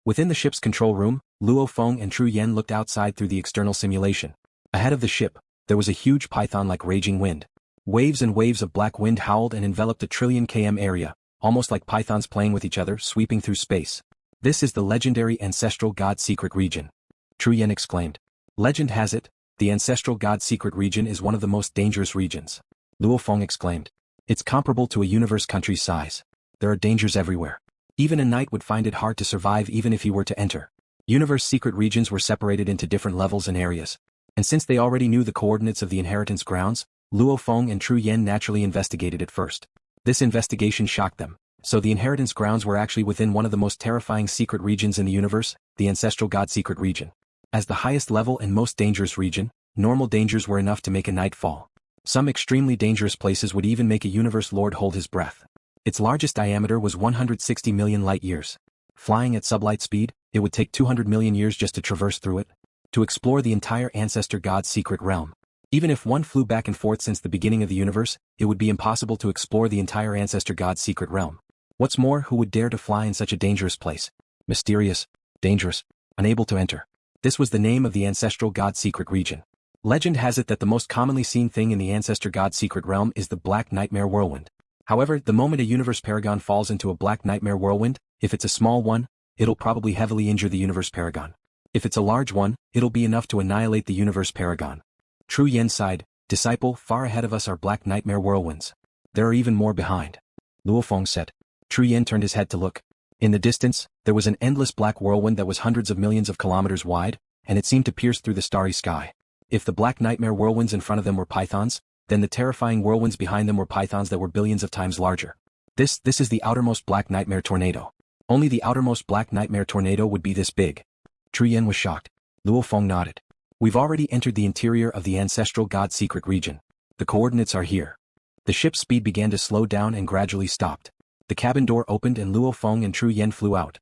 Within the ship's control room, Luo Feng and Tru Yen looked outside through the external simulation. Ahead of the ship, there was a huge python-like raging wind. Waves and waves of black wind howled and enveloped a trillion km area, almost like pythons playing with each other, sweeping through space. This is the legendary Ancestral God Secret Region. Tru Yen exclaimed. Legend has it, the Ancestral God Secret Region is one of the most dangerous regions. Luo Feng exclaimed. It's comparable to a universe country's size. There are dangers everywhere. Even a knight would find it hard to survive even if he were to enter. Universe secret regions were separated into different levels and areas. And since they already knew the coordinates of the inheritance grounds, Luo Feng and Tru Yen naturally investigated it first. This investigation shocked them. So the inheritance grounds were actually within one of the most terrifying secret regions in the universe, the Ancestral God Secret Region. As the highest level and most dangerous region, normal dangers were enough to make a knight fall. Some extremely dangerous places would even make a universe lord hold his breath. Its largest diameter was 160 million light-years. Flying at sublight speed, it would take 200 million years just to traverse through it. To explore the entire Ancestor God's secret realm. Even if one flew back and forth since the beginning of the universe, it would be impossible to explore the entire Ancestor God's secret realm. What's more, who would dare to fly in such a dangerous place? Mysterious, dangerous, unable to enter. This was the name of the Ancestral God Secret Region. Legend has it that the most commonly seen thing in the Ancestor God Secret Realm is the Black Nightmare Whirlwind. However, the moment a universe paragon falls into a Black Nightmare Whirlwind, if it's a small one, it'll probably heavily injure the universe paragon. If it's a large one, it'll be enough to annihilate the universe paragon. Tru Yen sighed, disciple, far ahead of us are Black Nightmare Whirlwinds. There are even more behind. Luo Feng said. Tru Yen turned his head to look. In the distance, there was an endless black whirlwind that was hundreds of millions of kilometers wide, and it seemed to pierce through the starry sky. If the Black Nightmare Whirlwinds in front of them were pythons, then the terrifying whirlwinds behind them were pythons that were billions of times larger. This is the outermost Black Nightmare tornado. Only the outermost Black Nightmare tornado would be this big. Tru Yen was shocked. Luo Feng nodded. We've already entered the interior of the Ancestral God Secret Region. The coordinates are here. The ship's speed began to slow down and gradually stopped. The cabin door opened and Luo Feng and Tru Yen flew out.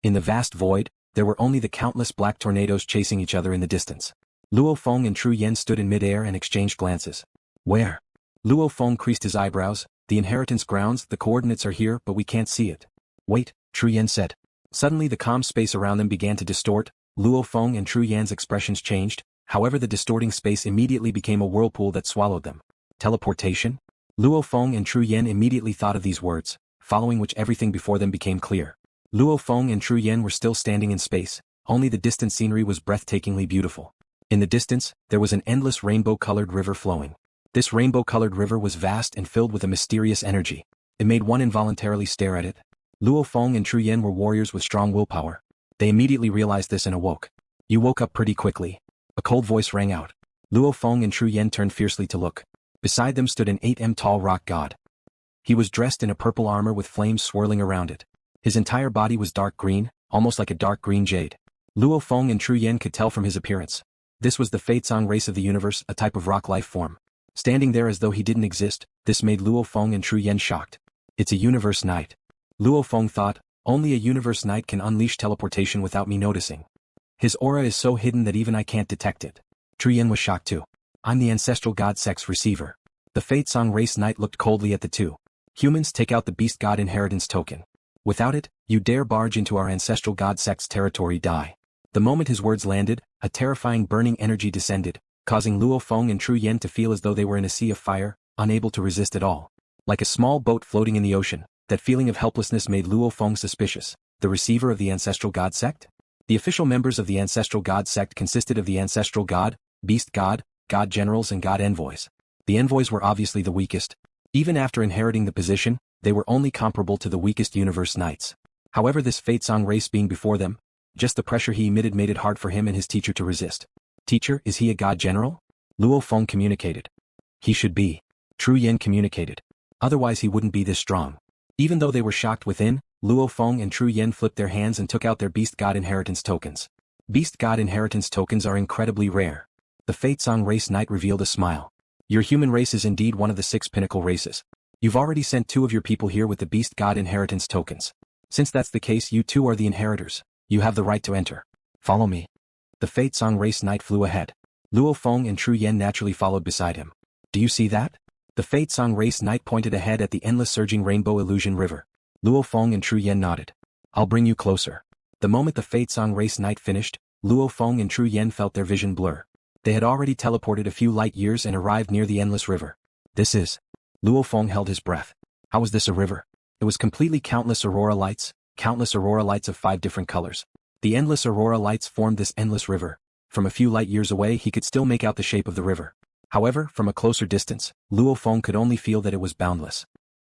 In the vast void, there were only the countless black tornadoes chasing each other in the distance. Luo Feng and Tru Yen stood in midair and exchanged glances. Where? Luo Feng creased his eyebrows. The inheritance grounds, the coordinates are here, but we can't see it. Wait, Tru Yen said. Suddenly the calm space around them began to distort. Luo Feng and Tru Yan's expressions changed, however the distorting space immediately became a whirlpool that swallowed them. Teleportation? Luo Feng and Tru Yen immediately thought of these words, following which everything before them became clear. Luo Feng and Tru Yen were still standing in space, only the distant scenery was breathtakingly beautiful. In the distance, there was an endless rainbow-colored river flowing. This rainbow-colored river was vast and filled with a mysterious energy. It made one involuntarily stare at it. Luo Feng and Tru Yen were warriors with strong willpower. They immediately realized this and awoke. You woke up pretty quickly. A cold voice rang out. Luo Feng and Tru Yen turned fiercely to look. Beside them stood an 8 m tall rock god. He was dressed in a purple armor with flames swirling around it. His entire body was dark green, almost like a dark green jade. Luo Feng and Tru Yen could tell from his appearance. This was the Fei-Tsang race of the universe, a type of rock life form. Standing there as though he didn't exist, this made Luo Feng and Tru Yen shocked. It's a universe knight. Luo Feng thought, only a universe knight can unleash teleportation without me noticing. His aura is so hidden that even I can't detect it. Tru Yen was shocked too. I'm the Ancestral God Sect's receiver. The Fei-Tsang race knight looked coldly at the two. Humans, take out the Beast God Inheritance token. Without it, you dare barge into our Ancestral God Sect's territory, die. The moment his words landed, a terrifying burning energy descended, causing Luo Feng and Tru Yen to feel as though they were in a sea of fire, unable to resist at all. Like a small boat floating in the ocean, that feeling of helplessness made Luo Feng suspicious. The receiver of the Ancestral God Sect? The official members of the Ancestral God Sect consisted of the Ancestral God, Beast God, God Generals and God Envoys. The envoys were obviously the weakest. Even after inheriting the position, they were only comparable to the weakest universe knights. However, this Fei-Tsang race being before them, just the pressure he emitted made it hard for him and his teacher to resist. Teacher, is he a God General? Luo Feng communicated. He should be. Tru Yen communicated. Otherwise he wouldn't be this strong. Even though they were shocked within, Luo Feng and Tru Yen flipped their hands and took out their Beast God Inheritance tokens. Beast God Inheritance tokens are incredibly rare. The Fei-Tsang race knight revealed a smile. Your human race is indeed one of the 6 pinnacle races. You've already sent 2 of your people here with the Beast God Inheritance tokens. Since that's the case, you 2 are the inheritors. You have the right to enter. Follow me. The Fei-Tsang race knight flew ahead. Luo Feng and Tru Yen naturally followed beside him. Do you see that? The Fei-Tsang race knight pointed ahead at the endless surging rainbow illusion river. Luo Feng and Tru Yen nodded. I'll bring you closer. The moment the Fate Song Race Night finished, Luo Feng and Tru Yen felt their vision blur. They had already teleported a few light years and arrived near the endless river. This is... Luo Feng held his breath. How was this a river? It was completely countless aurora lights of 5 different colors. The endless aurora lights formed this endless river. From a few light years away he could still make out the shape of the river. However, from a closer distance, Luo Feng could only feel that it was boundless.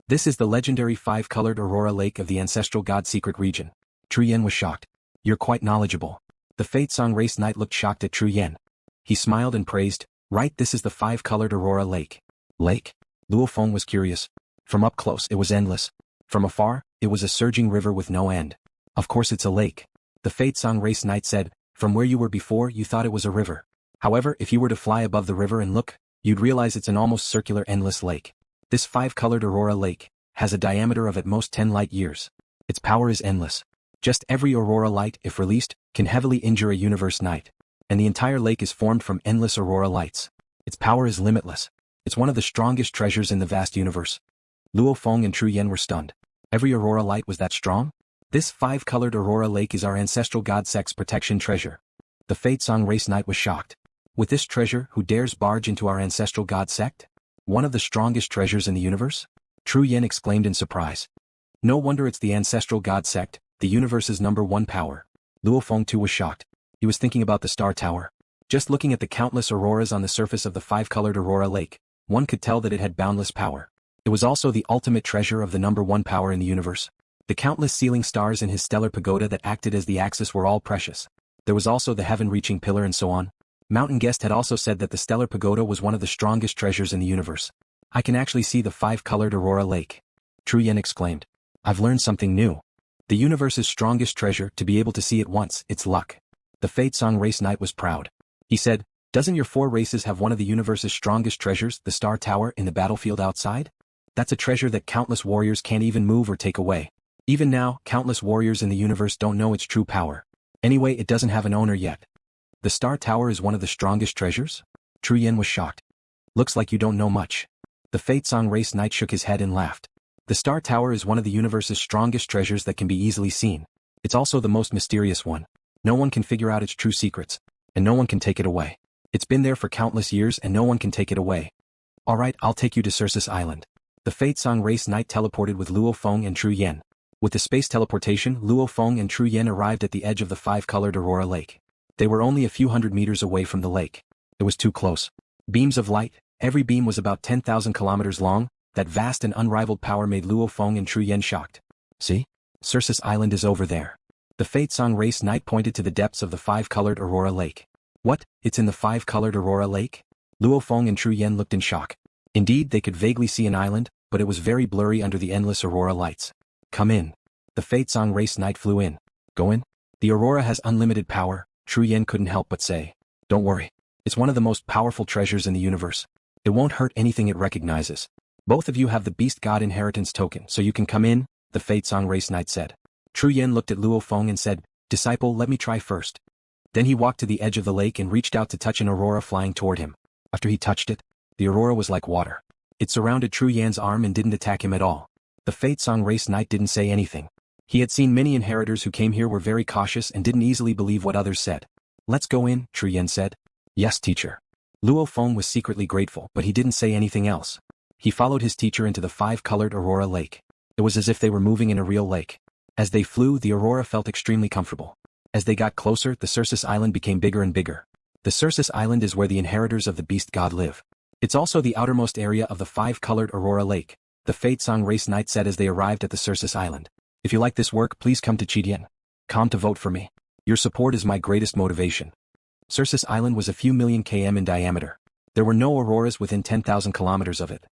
This is the legendary Five-Colored Aurora Lake of the Ancestral God Secret Region. Tru Yen was shocked. You're quite knowledgeable. The Fate Song Race Knight looked shocked at Tru Yen. He smiled and praised, right, this is the Five-Colored Aurora Lake. Lake? Luo Feng was curious. From up close it was endless. From afar, it was a surging river with no end. Of course it's a lake. The Fate Song Race Knight said, from where you were before you thought it was a river. However, if you were to fly above the river and look, you'd realize it's an almost circular endless lake. This Five-Colored Aurora Lake has a diameter of at most 10 light years. Its power is endless. Just every aurora light, if released, can heavily injure a universe night. And the entire lake is formed from endless aurora lights. Its power is limitless. It's one of the strongest treasures in the vast universe. Luo Feng and Tru Yen were stunned. Every aurora light was that strong? This Five-Colored Aurora Lake is our ancestral god Sect's protection treasure. The Fate Song Race Knight was shocked. With this treasure, who dares barge into our ancestral god Sect? One of the strongest treasures in the universe? Tru Yen exclaimed in surprise. No wonder it's the ancestral god Sect, the universe's #1 power. Luo Feng too was shocked. He was thinking about the Star Tower. Just looking at the countless auroras on the surface of the Five-Colored Aurora Lake, one could tell that it had boundless power. It was also the ultimate treasure of the #1 power in the universe. The countless ceiling stars in his stellar pagoda that acted as the axis were all precious. There was also the heaven-reaching pillar and so on. Mountain Guest had also said that the stellar pagoda was one of the strongest treasures in the universe. I can actually see the Five-Colored Aurora Lake. Tru Yen exclaimed. I've learned something new. The universe's strongest treasure, to be able to see it once, it's luck. The Fate Song Race Knight was proud. He said, doesn't your 4 races have one of the universe's strongest treasures, the Star Tower, in the battlefield outside? That's a treasure that countless warriors can't even move or take away. Even now, countless warriors in the universe don't know its true power. Anyway, it doesn't have an owner yet. The Star Tower is one of the strongest treasures? Tru Yen was shocked. Looks like you don't know much. The Fate Song Race Knight shook his head and laughed. The Star Tower is one of the universe's strongest treasures that can be easily seen. It's also the most mysterious one. No one can figure out its true secrets. And no one can take it away. It's been there for countless years and no one can take it away. Alright, I'll take you to Cercis Island. The Fate Song Race Knight teleported with Luo Feng and Tru Yen. With the space teleportation, Luo Feng and Tru Yen arrived at the edge of the Five-Colored Aurora Lake. They were only a few hundred meters away from the lake. It was too close. Beams of light, every beam was about 10,000 kilometers long. That vast and unrivaled power made Luo Feng and Tru Yen shocked. See? Cercis Island is over there. The Fate Song Race Knight pointed to the depths of the Five-Colored Aurora Lake. What? It's in the Five-Colored Aurora Lake? Luo Feng and Tru Yen looked in shock. Indeed, they could vaguely see an island, but it was very blurry under the endless aurora lights. Come in. The Fate Song Race Knight flew in. Go in? The aurora has unlimited power, Tru Yen couldn't help but say. Don't worry. It's one of the most powerful treasures in the universe. It won't hurt anything it recognizes. Both of you have the Beast God Inheritance token, so you can come in, the Fate Song Race Knight said. Tru Yen looked at Luo Feng and said, Disciple, let me try first. Then he walked to the edge of the lake and reached out to touch an aurora flying toward him. After he touched it, the aurora was like water. It surrounded Tru Yen's arm and didn't attack him at all. The Fate Song Race Knight didn't say anything. He had seen many inheritors who came here were very cautious and didn't easily believe what others said. Let's go in, Tru Yen said. Yes, teacher. Luo Feng was secretly grateful, but he didn't say anything else. He followed his teacher into the Five-Colored Aurora Lake. It was as if they were moving in a real lake. As they flew, the aurora felt extremely comfortable. As they got closer, the Cercis Island became bigger and bigger. The Cercis Island is where the inheritors of the Beast God live. It's also the outermost area of the Five-Colored Aurora Lake, the Fate Song Race Knight said as they arrived at the Cercis Island. If you like this work, please come to Jiangnan.com to vote for me. Your support is my greatest motivation. Cercis Island was a few million km in diameter. There were no auroras within 10,000 kilometers of it.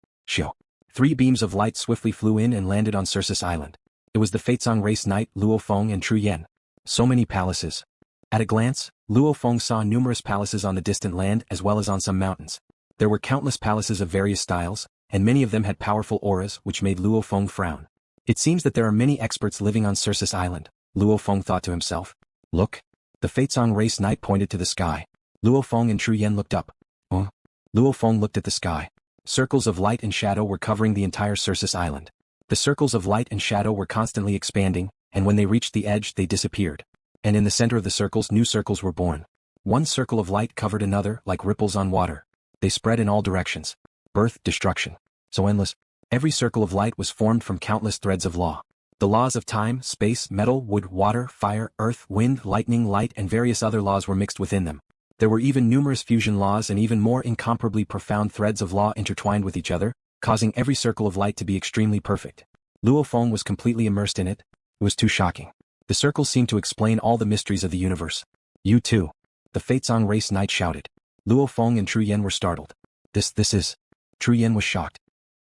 3 beams of light swiftly flew in and landed on Cercis Island. It was the Fate Song Race Knight, Luo Feng and Tru Yen. So many palaces. At a glance, Luo Feng saw numerous palaces on the distant land as well as on some mountains. There were countless palaces of various styles, and many of them had powerful auras which made Luo Feng frown. It seems that there are many experts living on Cercis Island, Luo Feng thought to himself. Look. The Fate Song Race Knight pointed to the sky. Luo Feng and Tru Yen looked up. Luo Feng looked at the sky. Circles of light and shadow were covering the entire Cercis Island. The circles of light and shadow were constantly expanding, and when they reached the edge they disappeared. And in the center of the circles, new circles were born. One circle of light covered another like ripples on water. They spread in all directions. Birth, destruction. So endless. Every circle of light was formed from countless threads of law. The laws of time, space, metal, wood, water, fire, earth, wind, lightning, light, and various other laws were mixed within them. There were even numerous fusion laws and even more incomparably profound threads of law intertwined with each other, causing every circle of light to be extremely perfect. Luo Feng was completely immersed in it. It was too shocking. The circles seemed to explain all the mysteries of the universe. You too. The Faizong race knight shouted. Luo Feng and Tru Yen were startled. This is... Tru Yen was shocked.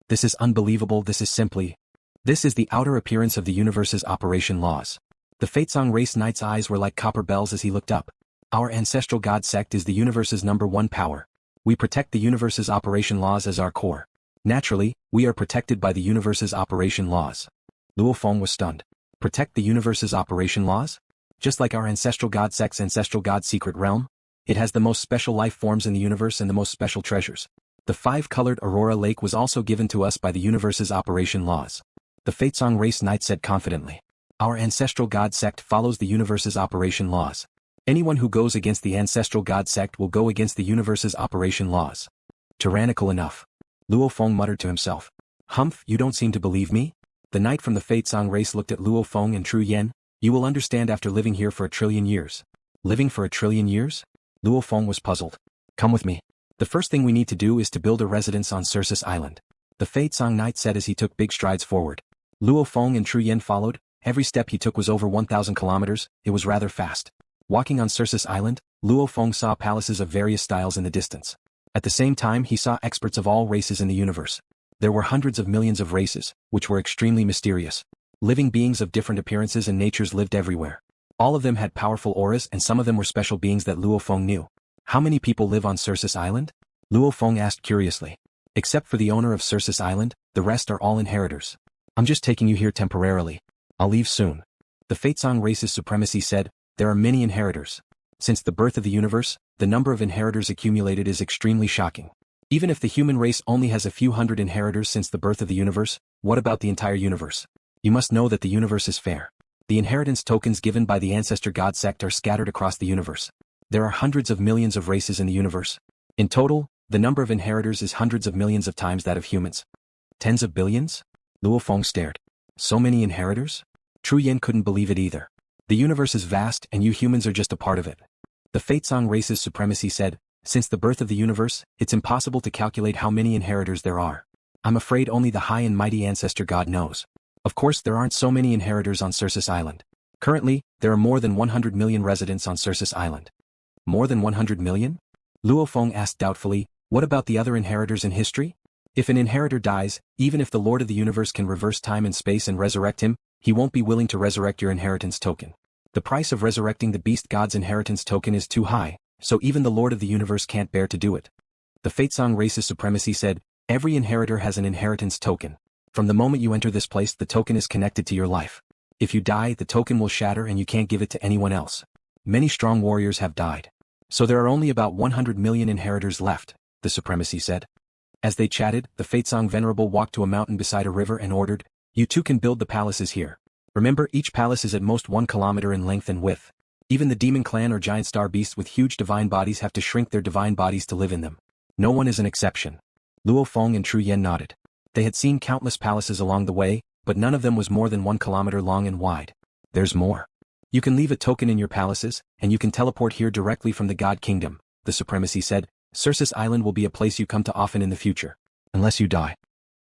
This is unbelievable. This is the outer appearance of the universe's operation laws. The Faizong race knight's eyes were like copper bells as he looked up. Our ancestral God Sect is the universe's #1 power. We protect the universe's operation laws as our core. Naturally, we are protected by the universe's operation laws. Luo Feng was stunned. Protect the universe's operation laws? Just like our ancestral God Sect's ancestral God Secret Realm? It has the most special life forms in the universe and the most special treasures. The Five-Colored Aurora Lake was also given to us by the universe's operation laws. The Faizong race knight said confidently. Our ancestral God Sect follows the universe's operation laws. Anyone who goes against the ancestral God Sect will go against the universe's operation laws. Tyrannical enough. Luo Feng muttered to himself. Humph, you don't seem to believe me? The knight from the Faizong race looked at Luo Feng and Tru Yen. You will understand after living here for 1,000,000,000 years. Living for 1,000,000,000 years? Luo Feng was puzzled. Come with me. The first thing we need to do is to build a residence on Cercis Island. The Faizong knight said as he took big strides forward. Luo Feng and Tru Yen followed. Every step he took was over 1,000 kilometers. It was rather fast. Walking on Cercis Island, Luo Feng saw palaces of various styles in the distance. At the same time he saw experts of all races in the universe. There were hundreds of millions of races, which were extremely mysterious. Living beings of different appearances and natures lived everywhere. All of them had powerful auras and some of them were special beings that Luo Feng knew. How many people live on Cercis Island? Luo Feng asked curiously. Except for the owner of Cercis Island, the rest are all inheritors. I'm just taking you here temporarily. I'll leave soon. The Faizong race's supremacy said, there are many inheritors. Since the birth of the universe, the number of inheritors accumulated is extremely shocking. Even if the human race only has a few hundred inheritors since the birth of the universe, what about the entire universe? You must know that the universe is fair. The inheritance tokens given by the Ancestor God Sect are scattered across the universe. There are hundreds of millions of races in the universe. In total, the number of inheritors is hundreds of millions of times that of humans. Tens of billions? Luo Feng stared. So many inheritors? Tru Yen couldn't believe it either. The universe is vast and you humans are just a part of it. The Faizong race's supremacy said, since the birth of the universe, it's impossible to calculate how many inheritors there are. I'm afraid only the high and mighty ancestor God knows. Of course there aren't so many inheritors on Cercis Island. Currently, there are more than 100 million residents on Cercis Island. More than 100 million? Luo Feng asked doubtfully, what about the other inheritors in history? If an inheritor dies, even if the Lord of the Universe can reverse time and space and resurrect him, he won't be willing to resurrect your inheritance token. The price of resurrecting the beast god's inheritance token is too high, so even the Lord of the Universe can't bear to do it. The Faizong race's supremacy said, every inheritor has an inheritance token. From the moment you enter this place the token is connected to your life. If you die the token will shatter and you can't give it to anyone else. Many strong warriors have died. So there are only about 100 million inheritors left, the supremacy said. As they chatted, the Faizong Venerable walked to a mountain beside a river and ordered, you two can build the palaces here. Remember each palace is at most 1 kilometer in length and width. Even the demon clan or giant star beasts with huge divine bodies have to shrink their divine bodies to live in them. No one is an exception. Luo Feng and Tru Yen nodded. They had seen countless palaces along the way, but none of them was more than 1 kilometer long and wide. There's more. You can leave a token in your palaces, and you can teleport here directly from the God Kingdom, the supremacy said. Cercis Island will be a place you come to often in the future. Unless you die.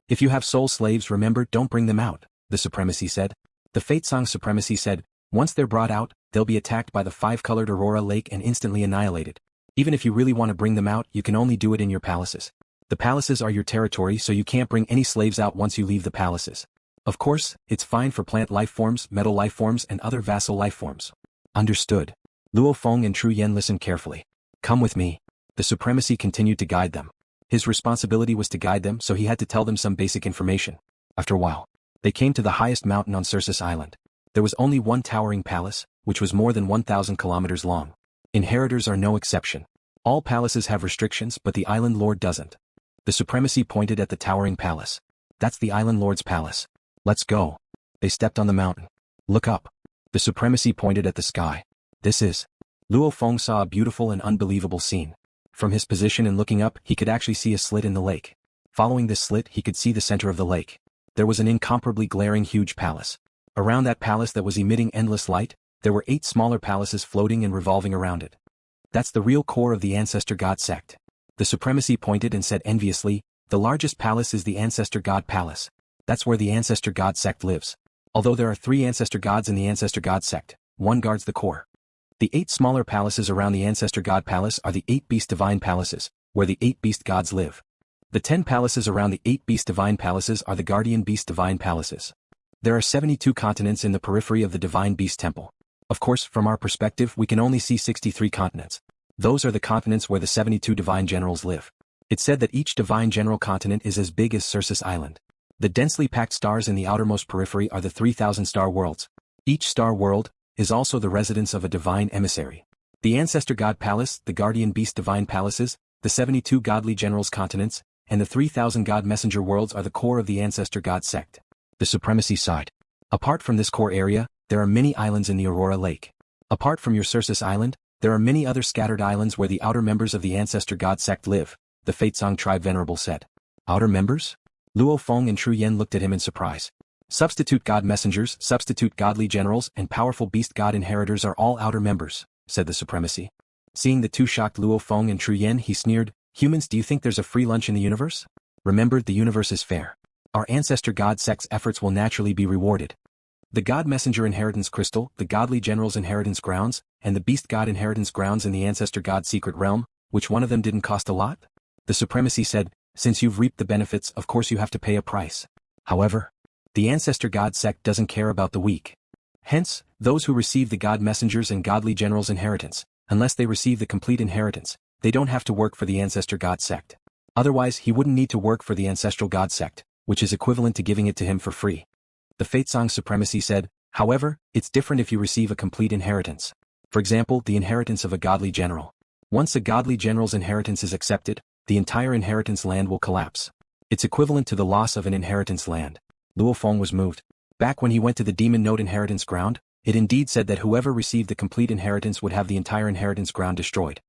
If you have soul slaves remember don't bring them out, the supremacy said. The Faizong supremacy said, once they're brought out, they'll be attacked by the Five-Colored Aurora Lake and instantly annihilated. Even if you really want to bring them out you can only do it in your palaces. The palaces are your territory so you can't bring any slaves out once you leave the palaces. Of course, it's fine for plant life forms, metal life forms and other vassal life forms. Understood. Luo Feng and Tru Yen listened carefully. Come with me. The supremacy continued to guide them. His responsibility was to guide them so he had to tell them some basic information. After a while, they came to the highest mountain on Cercis Island. There was only one towering palace, which was more than 1,000 kilometers long. Inheritors are no exception. All palaces have restrictions but the island lord doesn't. The supremacy pointed at the towering palace. That's the island lord's palace. Let's go. They stepped on the mountain. Look up. The supremacy pointed at the sky. This is. Luo Feng saw a beautiful and unbelievable scene. From his position and looking up, he could actually see a slit in the lake. Following this slit, he could see the center of the lake. There was an incomparably glaring huge palace. Around that palace that was emitting endless light, there were 8 smaller palaces floating and revolving around it. That's the real core of the Ancestor God Sect. The Supremacy pointed and said enviously, the largest palace is the Ancestor God Palace. That's where the Ancestor God Sect lives. Although there are 3 Ancestor Gods in the Ancestor God Sect, one guards the core. The 8 smaller palaces around the Ancestor God Palace are the 8 Beast Divine Palaces, where the 8 Beast Gods live. The 10 palaces around the 8 Beast Divine Palaces are the Guardian Beast Divine Palaces. There are 72 continents in the periphery of the Divine Beast Temple. Of course, from our perspective, we can only see 63 continents. Those are the continents where the 72 Divine Generals live. It's said that each Divine General continent is as big as Cercis Island. The densely packed stars in the outermost periphery are the 3,000 star worlds. Each star world is also the residence of a divine emissary. The Ancestor God Palace, the Guardian Beast Divine Palaces, the 72 Godly Generals continents, and the 3,000 God Messenger worlds are the core of the Ancestor God Sect. The Supremacy side. Apart from this core area, there are many islands in the Aurora Lake. Apart from your Cercis Island, there are many other scattered islands where the outer members of the Ancestor God Sect live, the Fatesong tribe venerable said. Outer members? Luo Feng and Tru Yen looked at him in surprise. Substitute God Messengers, substitute Godly Generals, and powerful Beast God Inheritors are all outer members, said the Supremacy. Seeing the two shocked Luo Feng and Tru Yen, he sneered, humans, do you think there's a free lunch in the universe? Remember, the universe is fair. Our Ancestor God Sect's efforts will naturally be rewarded. The God Messenger Inheritance Crystal, the Godly General's Inheritance Grounds, and the Beast God Inheritance Grounds in the Ancestor God Secret Realm, which one of them didn't cost a lot? The Supremacy said, since you've reaped the benefits, of course you have to pay a price. However, the Ancestor God Sect doesn't care about the weak. Hence, those who receive the God Messengers and Godly General's inheritance, unless they receive the complete inheritance, they don't have to work for the Ancestor God Sect. Otherwise, he wouldn't need to work for the Ancestral God Sect, which is equivalent to giving it to him for free. The Fatesong Supremacy said, however, it's different if you receive a complete inheritance. For example, the inheritance of a Godly General. Once a Godly General's inheritance is accepted, the entire inheritance land will collapse. It's equivalent to the loss of an inheritance land. Luo Feng was moved. Back when he went to the Demon Note Inheritance Ground, it indeed said that whoever received the complete inheritance would have the entire inheritance ground destroyed.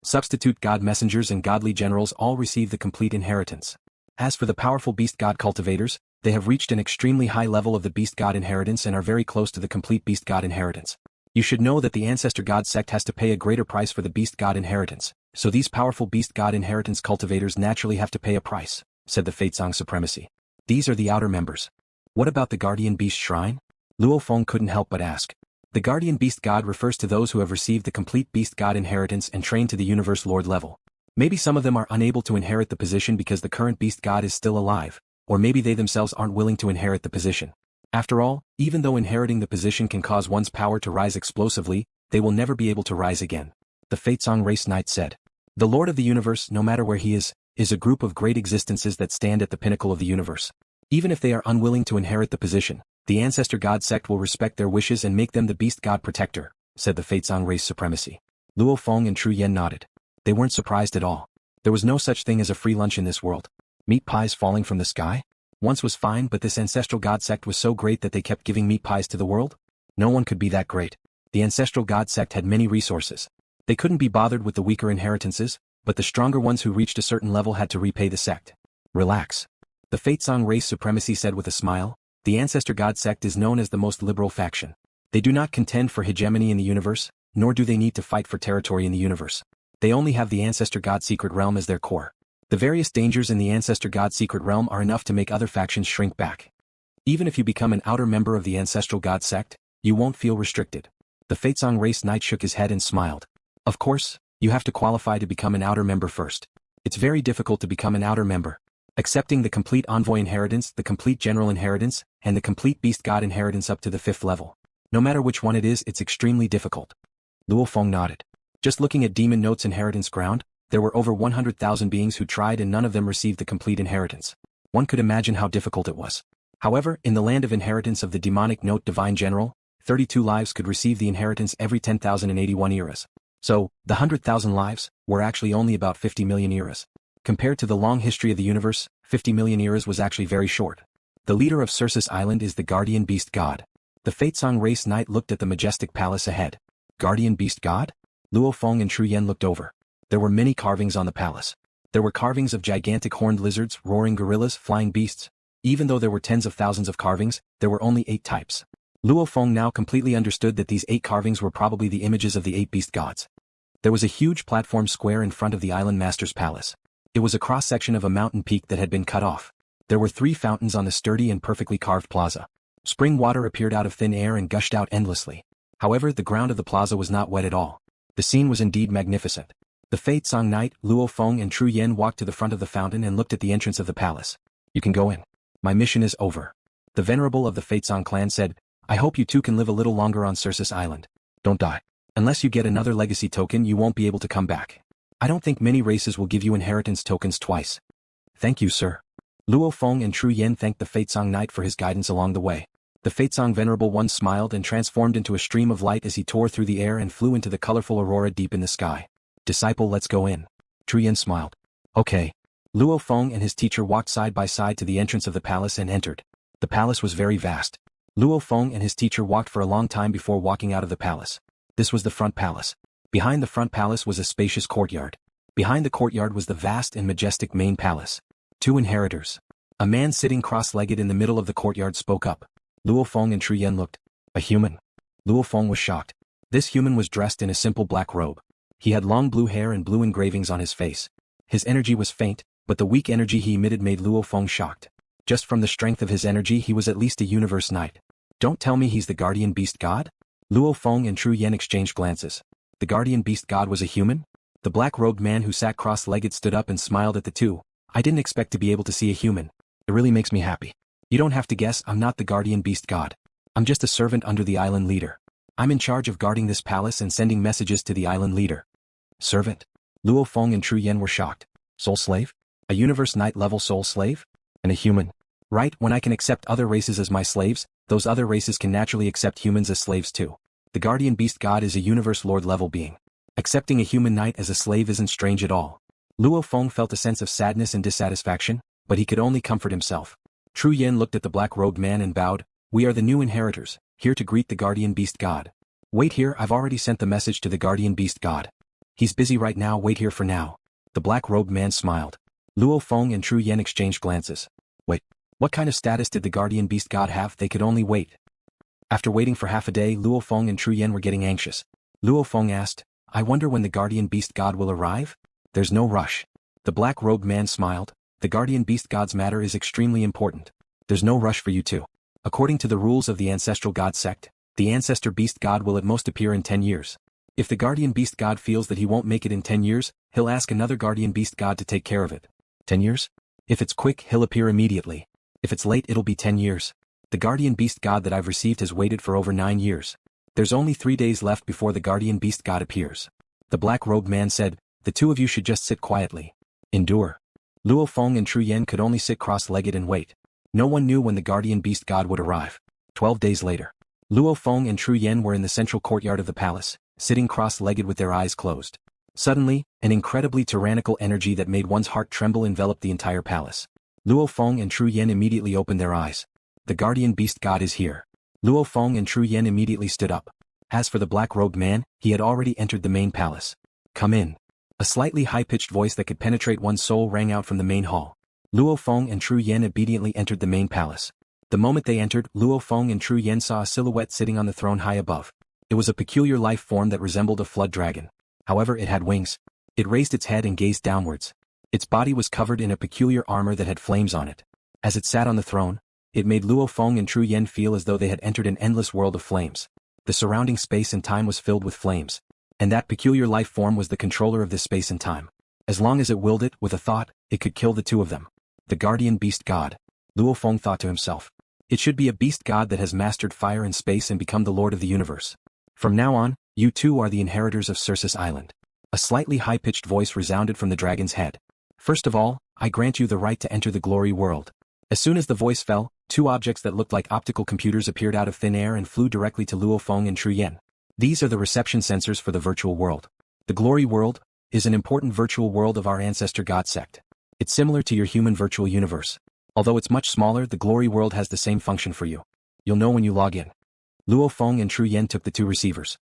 Substitute God Messengers and Godly Generals all receive the complete inheritance. As for the powerful Beast God Cultivators, they have reached an extremely high level of the Beast God Inheritance and are very close to the complete Beast God Inheritance. You should know that the Ancestor God Sect has to pay a greater price for the Beast God Inheritance, so these powerful Beast God Inheritance cultivators naturally have to pay a price, said the Fatesong Supremacy. These are the outer members. What about the Guardian Beast Shrine? Luo Feng couldn't help but ask. The Guardian Beast God refers to those who have received the complete Beast God Inheritance and trained to the Universe Lord level. Maybe some of them are unable to inherit the position because the current Beast God is still alive, or maybe they themselves aren't willing to inherit the position. After all, even though inheriting the position can cause one's power to rise explosively, they will never be able to rise again. The Fatesong Race Knight said. The Lord of the Universe, no matter where he is a group of great existences that stand at the pinnacle of the universe. Even if they are unwilling to inherit the position, the Ancestor God Sect will respect their wishes and make them the Beast God Protector, said the Fatesong Race Supremacy. Luo Feng and Tru Yen nodded. They weren't surprised at all. There was no such thing as a free lunch in this world. Meat pies falling from the sky? Once was fine, but this Ancestral God Sect was so great that they kept giving meat pies to the world? No one could be that great. The Ancestral God Sect had many resources. They couldn't be bothered with the weaker inheritances, but the stronger ones who reached a certain level had to repay the sect. Relax. The Fatesong Race Supremacy said with a smile, the Ancestor God Sect is known as the most liberal faction. They do not contend for hegemony in the universe, nor do they need to fight for territory in the universe. They only have the Ancestor God Secret Realm as their core. The various dangers in the Ancestor God Secret Realm are enough to make other factions shrink back. Even if you become an outer member of the Ancestral God Sect, you won't feel restricted. The Fatesong Race Knight shook his head and smiled. Of course, you have to qualify to become an outer member first. It's very difficult to become an outer member. Accepting the complete Envoy Inheritance, the complete General Inheritance, and the complete Beast God Inheritance up to the 5th level. No matter which one it is, it's extremely difficult. Luo Feng nodded. Just looking at Demon Note's Inheritance Ground, there were over 100,000 beings who tried and none of them received the complete inheritance. One could imagine how difficult it was. However, in the land of inheritance of the Demonic Note Divine General, 32 lives could receive the inheritance every 10,081 eras. So, the 100,000 lives were actually only about 50 million eras. Compared to the long history of the universe, 50 million eras was actually very short. The leader of Cercis Island is the Guardian Beast God. The Fatesong Race Knight looked at the majestic palace ahead. Guardian Beast God? Luo Feng and Tru Yen looked over. There were many carvings on the palace. There were carvings of gigantic horned lizards, roaring gorillas, flying beasts. Even though there were tens of thousands of carvings, there were only 8 types. Luo Feng now completely understood that these 8 carvings were probably the images of the 8 beast gods. There was a huge platform square in front of the island master's palace. It was a cross-section of a mountain peak that had been cut off. There were 3 fountains on the sturdy and perfectly carved plaza. Spring water appeared out of thin air and gushed out endlessly. However, the ground of the plaza was not wet at all. The scene was indeed magnificent. The Fate Song Knight, Luo Feng and Tru Yen walked to the front of the fountain and looked at the entrance of the palace. You can go in. My mission is over. The venerable of the Fate Song clan said, I hope you two can live a little longer on Cercis Island. Don't die. Unless you get another legacy token you won't be able to come back. I don't think many races will give you inheritance tokens twice. Thank you, sir. Luo Feng and Tru Yen thanked the Fate Song Knight for his guidance along the way. The Fate Song Venerable One smiled and transformed into a stream of light as he tore through the air and flew into the colorful aurora deep in the sky. Disciple, let's go in. Tru Yen smiled. Okay. Luo Feng and his teacher walked side by side to the entrance of the palace and entered. The palace was very vast. Luo Feng and his teacher walked for a long time before walking out of the palace. This was the front palace. Behind the front palace was a spacious courtyard. Behind the courtyard was the vast and majestic main palace. 2 inheritors. A man sitting cross-legged in the middle of the courtyard spoke up. Luo Feng and Tru Yen looked. A human. Luo Feng was shocked. This human was dressed in a simple black robe. He had long blue hair and blue engravings on his face. His energy was faint, but the weak energy he emitted made Luo Feng shocked. Just from the strength of his energy he was at least a universe knight. Don't tell me he's the guardian beast god? Luo Feng and Tru Yen exchanged glances. The guardian beast god was a human? The black-robed man who sat cross-legged stood up and smiled at the two. I didn't expect to be able to see a human. It really makes me happy. You don't have to guess, I'm not the guardian beast god. I'm just a servant under the island leader. I'm in charge of guarding this palace and sending messages to the island leader. Servant? Luo Feng and Tru Yen were shocked. Soul slave? A universe knight level soul slave? And a human? Right, when I can accept other races as my slaves, those other races can naturally accept humans as slaves too. The guardian beast god is a universe lord level being. Accepting a human knight as a slave isn't strange at all. Luo Feng felt a sense of sadness and dissatisfaction, but he could only comfort himself. Tru Yen looked at the black-robed man and bowed. We are the new inheritors, here to greet the guardian beast god. Wait here, I've already sent the message to the guardian beast god. He's busy right now, wait here for now. The black-robed man smiled. Luo Feng and Tru Yen exchanged glances. Wait, what kind of status did the guardian beast god have? They could only wait. After waiting for half a day, Luo Feng and Tru Yen were getting anxious. Luo Feng asked, I wonder when the guardian beast god will arrive? There's no rush. The black-robed man smiled. The guardian beast god's matter is extremely important. There's no rush for you two. According to the rules of the Ancestral God Sect, the ancestor beast god will at most appear in 10 years. If the guardian beast god feels that he won't make it in 10 years, he'll ask another guardian beast god to take care of it. 10 years? If it's quick, he'll appear immediately. If it's late, it'll be 10 years. The guardian beast god that I've received has waited for over 9 years. There's only 3 days left before the guardian beast god appears. The black-robed man said, the two of you should just sit quietly. Endure. Luo Feng and Tru Yen could only sit cross-legged and wait. No one knew when the guardian beast god would arrive. 12 days later. Luo Feng and Tru Yen were in the central courtyard of the palace, sitting cross-legged with their eyes closed. Suddenly, an incredibly tyrannical energy that made one's heart tremble enveloped the entire palace. Luo Feng and Tru Yen immediately opened their eyes. The guardian beast god is here. Luo Feng and Tru Yen immediately stood up. As for the black-robed man, he had already entered the main palace. Come in. A slightly high-pitched voice that could penetrate one's soul rang out from the main hall. Luo Feng and Tru Yen obediently entered the main palace. The moment they entered, Luo Feng and Tru Yen saw a silhouette sitting on the throne high above. It was a peculiar life form that resembled a flood dragon. However, it had wings. It raised its head and gazed downwards. Its body was covered in a peculiar armor that had flames on it. As it sat on the throne, it made Luo Feng and Tru Yen feel as though they had entered an endless world of flames. The surrounding space and time was filled with flames. And that peculiar life form was the controller of this space and time. As long as it willed it, with a thought, it could kill the two of them. The guardian beast god. Luo Feng thought to himself. It should be a beast god that has mastered fire and space and become the lord of the universe. From now on, you two are the inheritors of Cercis Island. A slightly high-pitched voice resounded from the dragon's head. First of all, I grant you the right to enter the glory world. As soon as the voice fell, 2 objects that looked like optical computers appeared out of thin air and flew directly to Luo Feng and Tru Yen. These are the reception sensors for the virtual world. The glory world is an important virtual world of our ancestor god sect. It's similar to your human virtual universe. Although it's much smaller, the glory world has the same function for you. You'll know when you log in. Luo Feng and Tru Yen took the 2 receivers.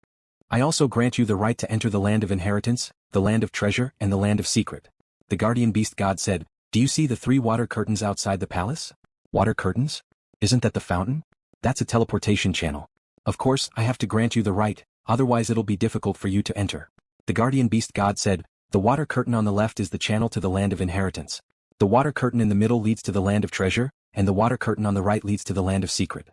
I also grant you the right to enter the land of inheritance, the land of treasure, and the land of secret. The guardian beast god said, do you see the 3 water curtains outside the palace? Water curtains? Isn't that the fountain? That's a teleportation channel. Of course, I have to grant you the right, otherwise it'll be difficult for you to enter. The guardian beast god said, the water curtain on the left is the channel to the land of inheritance. The water curtain in the middle leads to the land of treasure, and the water curtain on the right leads to the land of secret.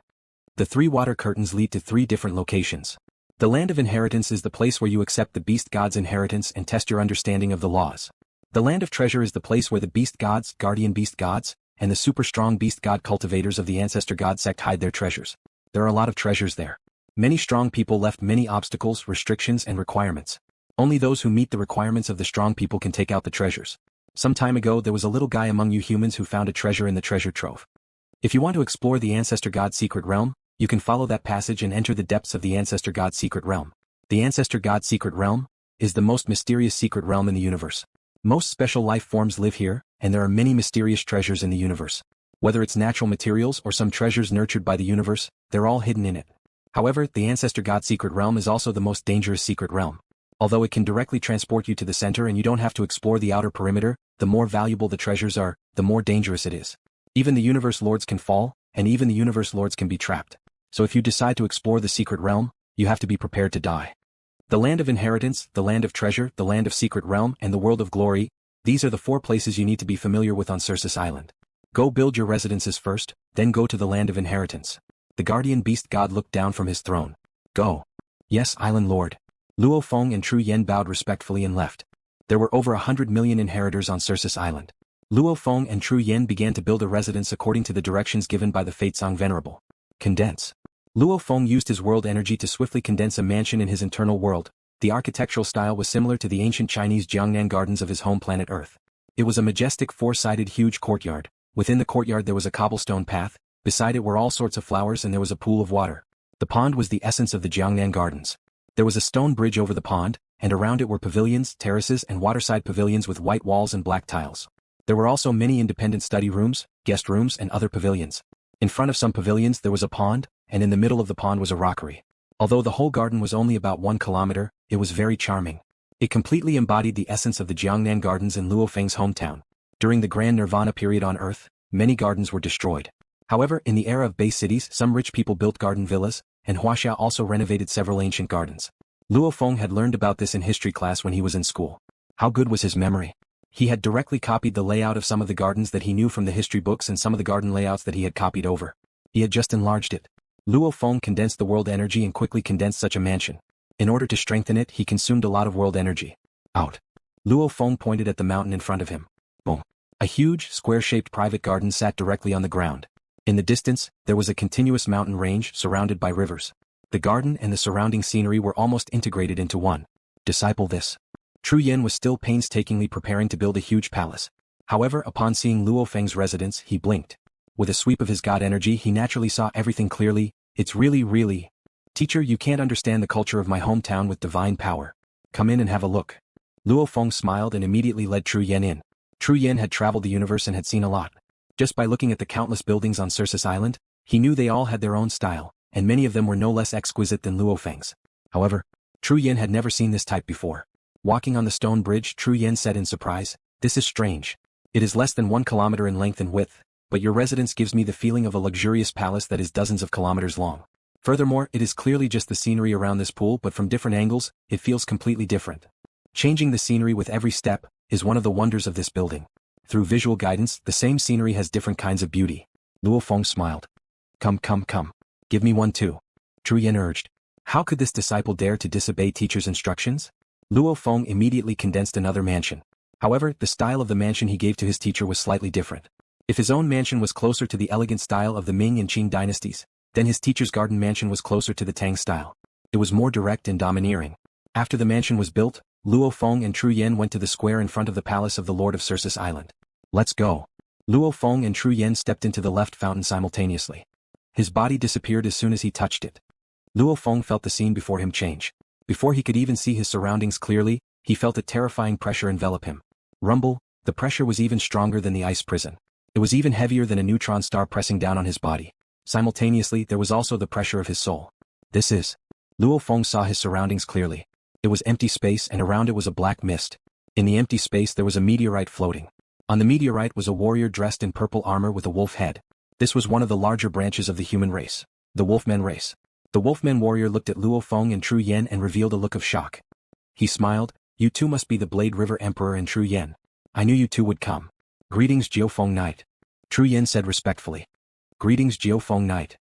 The 3 water curtains lead to 3 different locations. The land of inheritance is the place where you accept the beast god's inheritance and test your understanding of the laws. The land of treasure is the place where the beast gods, guardian beast gods, and the super strong beast god cultivators of the Ancestral God Sect hide their treasures. There are a lot of treasures there. Many strong people left many obstacles, restrictions, and requirements. Only those who meet the requirements of the strong people can take out the treasures. Some time ago there was a little guy among you humans who found a treasure in the treasure trove. If you want to explore the Ancestral God Secret Realm, you can follow that passage and enter the depths of the Ancestral God Secret Realm. The Ancestral God Secret Realm is the most mysterious secret realm in the universe. Most special life forms live here, and there are many mysterious treasures in the universe. Whether it's natural materials or some treasures nurtured by the universe, they're all hidden in it. However, the Ancestral God Secret Realm is also the most dangerous secret realm. Although it can directly transport you to the center and you don't have to explore the outer perimeter, the more valuable the treasures are, the more dangerous it is. Even the universe lords can fall, and even the universe lords can be trapped. So if you decide to explore the secret realm, you have to be prepared to die. The land of inheritance, the land of treasure, the land of secret realm, and the world of glory, these are the 4 places you need to be familiar with on Cercis Island. Go build your residences first, then go to the land of inheritance. The guardian beast god looked down from his throne. Go. Yes, Island Lord. Luo Feng and Tru Yen bowed respectfully and left. There were over 100 million inheritors on Cercis Island. Luo Feng and Tru Yen began to build a residence according to the directions given by the Fatesong Venerable. Condense. Luo Feng used his world energy to swiftly condense a mansion in his internal world. The architectural style was similar to the ancient Chinese Jiangnan gardens of his home planet Earth. It was a majestic 4-sided huge courtyard. Within the courtyard there was a cobblestone path, beside it were all sorts of flowers and there was a pool of water. The pond was the essence of the Jiangnan gardens. There was a stone bridge over the pond, and around it were pavilions, terraces, and waterside pavilions with white walls and black tiles. There were also many independent study rooms, guest rooms, and other pavilions. In front of some pavilions there was a pond, and in the middle of the pond was a rockery. Although the whole garden was only about 1 kilometer, it was very charming. It completely embodied the essence of the Jiangnan gardens in LuoFeng's hometown. During the Grand Nirvana period on Earth, many gardens were destroyed. However, in the era of Bay Cities, some rich people built garden villas, and Huaxia also renovated several ancient gardens. Luo Feng had learned about this in history class when he was in school. How good was his memory? He had directly copied the layout of some of the gardens that he knew from the history books and some of the garden layouts that he had copied over. He had just enlarged it. Luo Feng condensed the world energy and quickly condensed such a mansion. In order to strengthen it, he consumed a lot of world energy. Out. Luo Feng pointed at the mountain in front of him. Boom. A huge, square-shaped private garden sat directly on the ground. In the distance, there was a continuous mountain range surrounded by rivers. The garden and the surrounding scenery were almost integrated into one. Disciple this. Tru Yen was still painstakingly preparing to build a huge palace. However, upon seeing Luo Feng's residence, he blinked. With a sweep of his god energy, he naturally saw everything clearly. It's really... Teacher, you can't understand the culture of my hometown with divine power. Come in and have a look. Luo Feng smiled and immediately led Tru Yen in. Tru Yen had traveled the universe and had seen a lot. Just by looking at the countless buildings on Cercis Island, he knew they all had their own style, and many of them were no less exquisite than Luo Feng's. However, Tru Yen had never seen this type before. Walking on the stone bridge, Tru Yen said in surprise, "This is strange. It is less than 1 kilometer in length and width, but your residence gives me the feeling of a luxurious palace that is dozens of kilometers long. Furthermore, it is clearly just the scenery around this pool, but from different angles, it feels completely different. Changing the scenery with every step is one of the wonders of this building. Through visual guidance, the same scenery has different kinds of beauty." Luo Feng smiled. Come. Give me one too. Tru Yen urged. How could this disciple dare to disobey teacher's instructions? Luo Feng immediately condensed another mansion. However, the style of the mansion he gave to his teacher was slightly different. If his own mansion was closer to the elegant style of the Ming and Qing dynasties, then his teacher's garden mansion was closer to the Tang style. It was more direct and domineering. After the mansion was built, Luo Feng and Tru Yen went to the square in front of the palace of the Lord of Cercis Island. Let's go. Luo Feng and Tru Yen stepped into the left fountain simultaneously. His body disappeared as soon as he touched it. Luo Feng felt the scene before him change. Before he could even see his surroundings clearly, he felt a terrifying pressure envelop him. Rumble, the pressure was even stronger than the ice prison. It was even heavier than a neutron star pressing down on his body. Simultaneously, there was also the pressure of his soul. This is Luo Feng saw his surroundings clearly. It was empty space and around it was a black mist. In the empty space there was a meteorite floating. On the meteorite was a warrior dressed in purple armor with a wolf head. This was one of the larger branches of the human race, the Wolfmen race. The Wolfmen warrior looked at Luo Feng and Tru Yen and revealed a look of shock. He smiled, "You two must be the Blade River Emperor and Tru Yen. I knew you two would come. Greetings Jiangnan Knight." Tru Yen said respectfully. "Greetings Jiangnan Knight."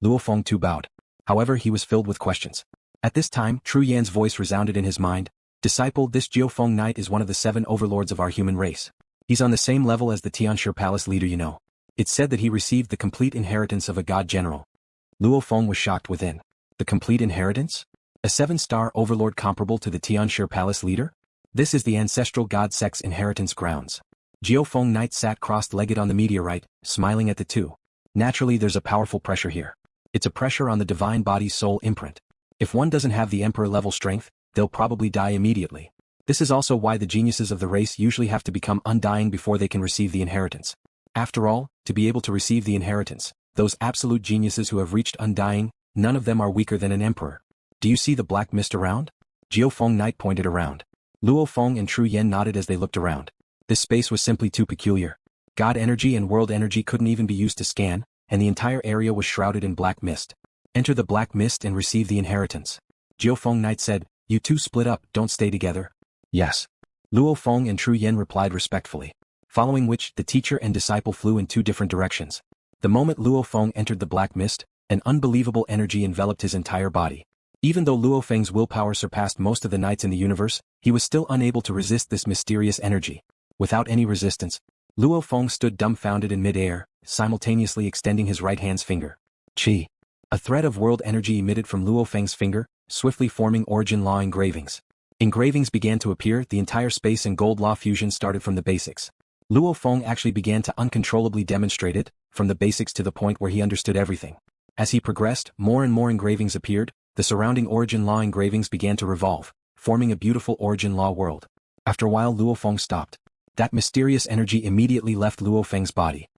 Luo Feng too bowed. However, he was filled with questions. At this time, Tru Yan's voice resounded in his mind. "Disciple, this Jiangnan Knight is one of the 7 overlords of our human race. He's on the same level as the Tianshi Palace leader you know. It's said that he received the complete inheritance of a god general." Luo Feng was shocked within. The complete inheritance? A 7-star overlord comparable to the Tianshi Palace leader? This is the Ancestral God Sect's inheritance grounds. Jiangnan Knight sat crossed-legged on the meteorite, smiling at the two. Naturally there's a powerful pressure here. It's a pressure on the divine body's soul imprint. If one doesn't have the emperor-level strength, they'll probably die immediately. This is also why the geniuses of the race usually have to become undying before they can receive the inheritance. After all, to be able to receive the inheritance, those absolute geniuses who have reached undying, none of them are weaker than an emperor. Do you see the black mist around? Jiangnan Knight pointed around. Luo Feng and Tru Yen nodded as they looked around. This space was simply too peculiar. God energy and world energy couldn't even be used to scan, and the entire area was shrouded in black mist. Enter the black mist and receive the inheritance. Jiangnan Knight said, "You two split up, don't stay together." "Yes." Luo Feng and Tru Yen replied respectfully. Following which, the teacher and disciple flew in 2 different directions. The moment Luo Feng entered the black mist, an unbelievable energy enveloped his entire body. Even though Luo Feng's willpower surpassed most of the knights in the universe, he was still unable to resist this mysterious energy. Without any resistance, Luo Feng stood dumbfounded in mid-air, simultaneously extending his right hand's finger. Qi. A thread of world energy emitted from Luo Feng's finger, swiftly forming origin law engravings. Engravings began to appear, the entire space and gold law fusion started from the basics. Luo Feng actually began to uncontrollably demonstrate it, from the basics to the point where he understood everything. As he progressed, more and more engravings appeared, the surrounding origin law engravings began to revolve, forming a beautiful origin law world. After a while Luo Feng stopped. That mysterious energy immediately left Luo Feng's body.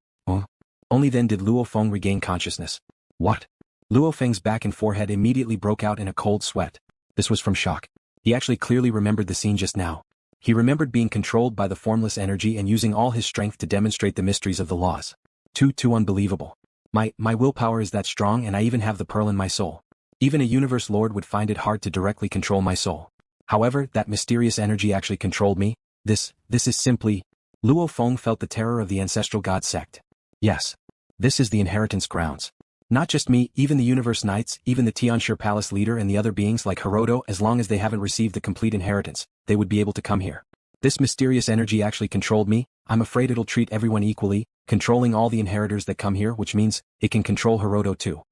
Only then did Luo Feng regain consciousness. What? Luo Feng's back and forehead immediately broke out in a cold sweat. This was from shock. He actually clearly remembered the scene just now. He remembered being controlled by the formless energy and using all his strength to demonstrate the mysteries of the laws. Too unbelievable. My willpower is that strong and I even have the pearl in my soul. Even a universe lord would find it hard to directly control my soul. However, that mysterious energy actually controlled me. This is simply... Luo Feng felt the terror of the Ancestral God Sect. Yes. This is the inheritance grounds. Not just me, even the universe knights, even the Tianshi Palace leader and the other beings like Hiroto, as long as they haven't received the complete inheritance, they would be able to come here. This mysterious energy actually controlled me. I'm afraid it'll treat everyone equally, controlling all the inheritors that come here, which means it can control Hiroto too.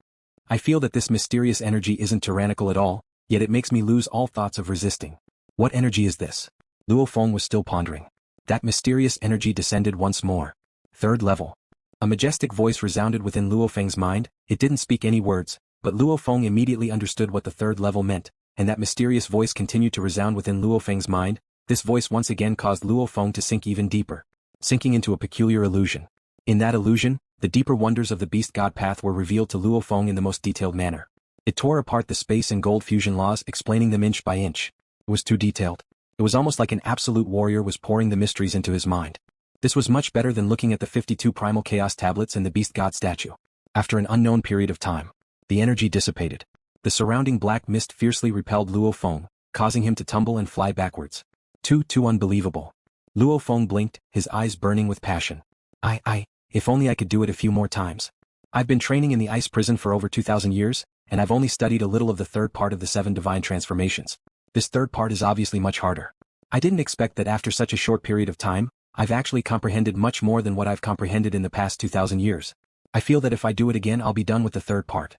I feel that this mysterious energy isn't tyrannical at all, yet it makes me lose all thoughts of resisting. What energy is this? Luo Feng was still pondering. That mysterious energy descended once more. 3rd level. A majestic voice resounded within Luo Feng's mind. It didn't speak any words, but Luo Feng immediately understood what the 3rd level meant, and that mysterious voice continued to resound within Luo Feng's mind. This voice once again caused Luo Feng to sink even deeper, sinking into a peculiar illusion. In that illusion, the deeper wonders of the beast god path were revealed to Luo Feng in the most detailed manner. It tore apart the space and gold fusion laws, explaining them inch by inch. It was too detailed. It was almost like an absolute warrior was pouring the mysteries into his mind. This was much better than looking at the 52 primal chaos tablets and the beast god statue. After an unknown period of time, the energy dissipated. The surrounding black mist fiercely repelled Luo Feng, causing him to tumble and fly backwards. Too unbelievable. Luo Feng blinked, his eyes burning with passion. If only I could do it a few more times. I've been training in the ice prison for over 2,000 years, and I've only studied a little of the 3rd part of the 7 divine transformations. This 3rd part is obviously much harder. I didn't expect that after such a short period of time, I've actually comprehended much more than what I've comprehended in the past 2,000 years. I feel that if I do it again I'll be done with the 3rd part.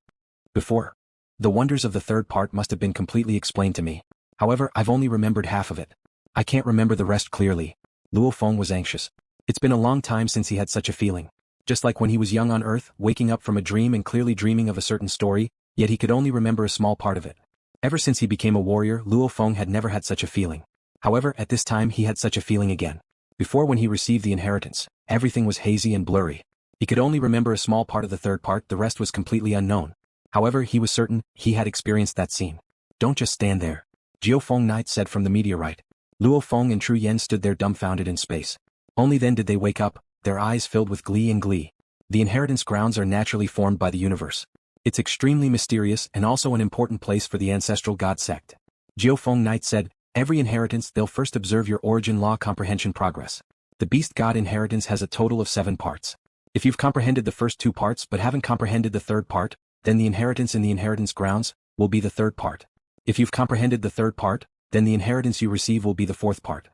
Before. The wonders of the 3rd part must have been completely explained to me. However, I've only remembered half of it. I can't remember the rest clearly. Luo Feng was anxious. It's been a long time since he had such a feeling. Just like when he was young on Earth, waking up from a dream and clearly dreaming of a certain story, yet he could only remember a small part of it. Ever since he became a warrior, Luo Feng had never had such a feeling. However, at this time he had such a feeling again. Before, when he received the inheritance, everything was hazy and blurry. He could only remember a small part of the 3rd part, the rest was completely unknown. However, he was certain he had experienced that scene. Don't just stand there. LuoFeng Knight said from the meteorite. Luo Feng and Tru Yen stood there dumbfounded in space. Only then did they wake up, their eyes filled with glee and glee. The inheritance grounds are naturally formed by the universe. It's extremely mysterious and also an important place for the Ancestral God Sect. LuoFeng Knight said, every inheritance they'll first observe your origin law comprehension progress. The Beast God inheritance has a total of 7 parts. If you've comprehended the first 2 parts but haven't comprehended the 3rd part, then the inheritance in the inheritance grounds will be the 3rd part. If you've comprehended the 3rd part, then the inheritance you receive will be the 4th part.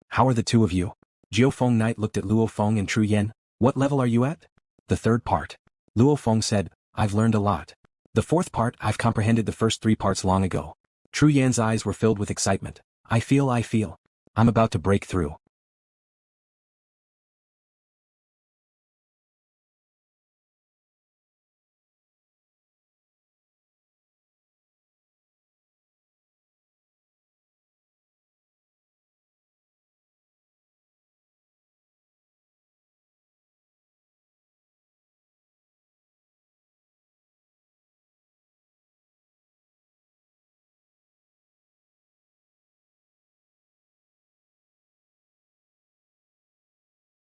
How are the 2 of you? LuoFeng Knight looked at Luo Feng and Tru Yen. What level are you at? The 3rd part. Luo Feng said, I've learned a lot. The 4th part, I've comprehended the first 3 parts long ago. Tru Yan's eyes were filled with excitement. I feel. I'm about to break through.